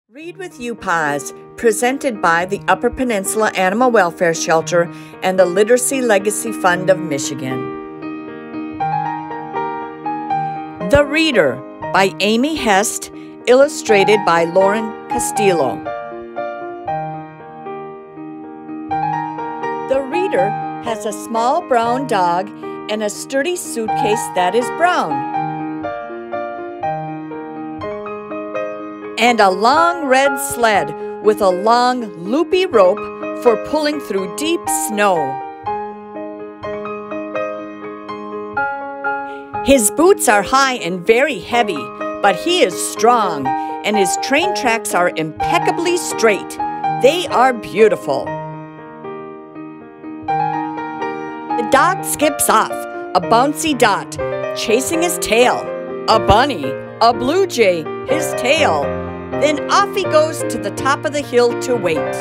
Read with UPAWS, presented by the Upper Peninsula Animal Welfare Shelter and the Literacy Legacy Fund of Michigan. The Reader by Amy Hest, illustrated by Castillo. The Reader has a small brown dog and a sturdy suitcase that is brown, and a long red sled with a long loopy rope for pulling through deep snow. His boots are high and very heavy, but he is strong, and his train tracks are impeccably straight. They are beautiful. The dog skips off, a bouncy dot, chasing his tail, a bunny, a blue jay, his tail. Then off he goes to the top of the hill to wait.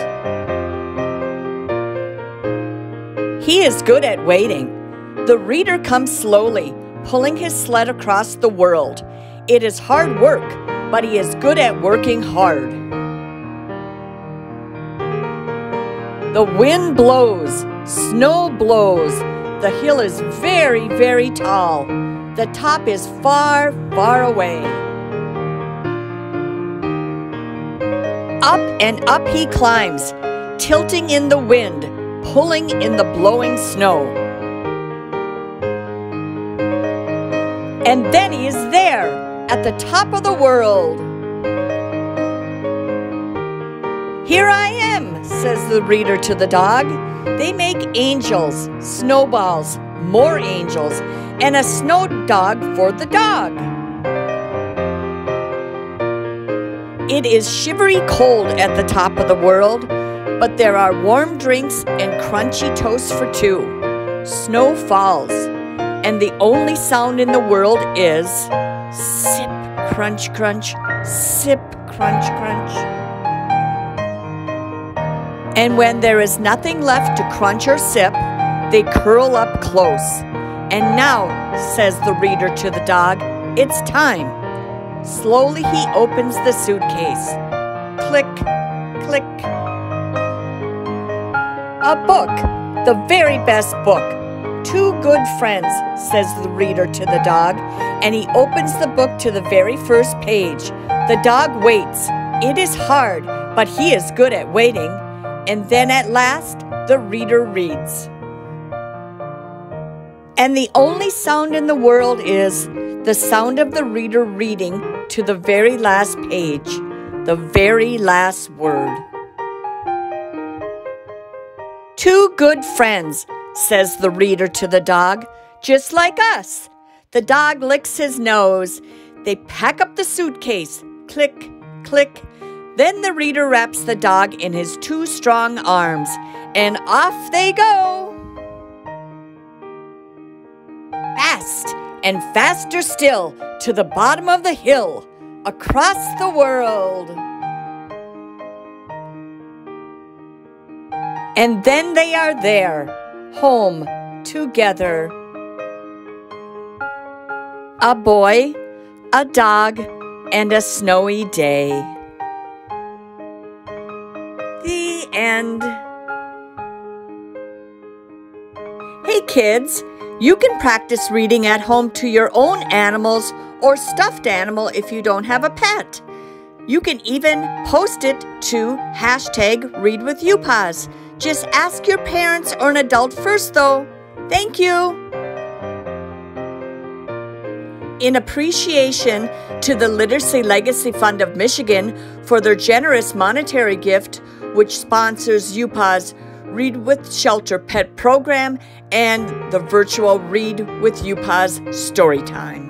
He is good at waiting. The Reader comes slowly, pulling his sled across the world. It is hard work, but he is good at working hard. The wind blows, snow blows. The hill is very, very tall. The top is far, far away. Up and up he climbs, tilting in the wind, pulling in the blowing snow. And then he is there, at the top of the world. "Here I am," says the Reader to the dog. They make angels, snowballs, more angels, and a snow dog for the dog. It is shivery cold at the top of the world, but there are warm drinks and crunchy toast for two. Snow falls, and the only sound in the world is sip, crunch, crunch, sip, crunch, crunch. And when there is nothing left to crunch or sip, they curl up close. "And now," says the Reader to the dog, "it's time." Slowly he opens the suitcase. Click, click. "A book, the very best book. Two good friends," says the Reader to the dog, and he opens the book to the very first page. The dog waits. It is hard, but he is good at waiting. And then at last, the Reader reads. And the only sound in the world is the sound of the Reader reading to the very last page, the very last word. "Two good friends," says the Reader to the dog, "just like us." The dog licks his nose. They pack up the suitcase. Click, click. Then the Reader wraps the dog in his two strong arms, and off they go. Fast and faster still, to the bottom of the hill, across the world. And then they are there, home together. A boy, a dog, and a snowy day. The end. Hey kids, you can practice reading at home to your own animals or stuffed animal if you don't have a pet. You can even post it to #ReadWithUPAWS. Just ask your parents or an adult first though. Thank you. In appreciation to the Literacy Legacy Fund of Michigan for their generous monetary gift, which sponsors UPAWS Read with Shelter Pet Program and the virtual Read with UPAWS Storytime.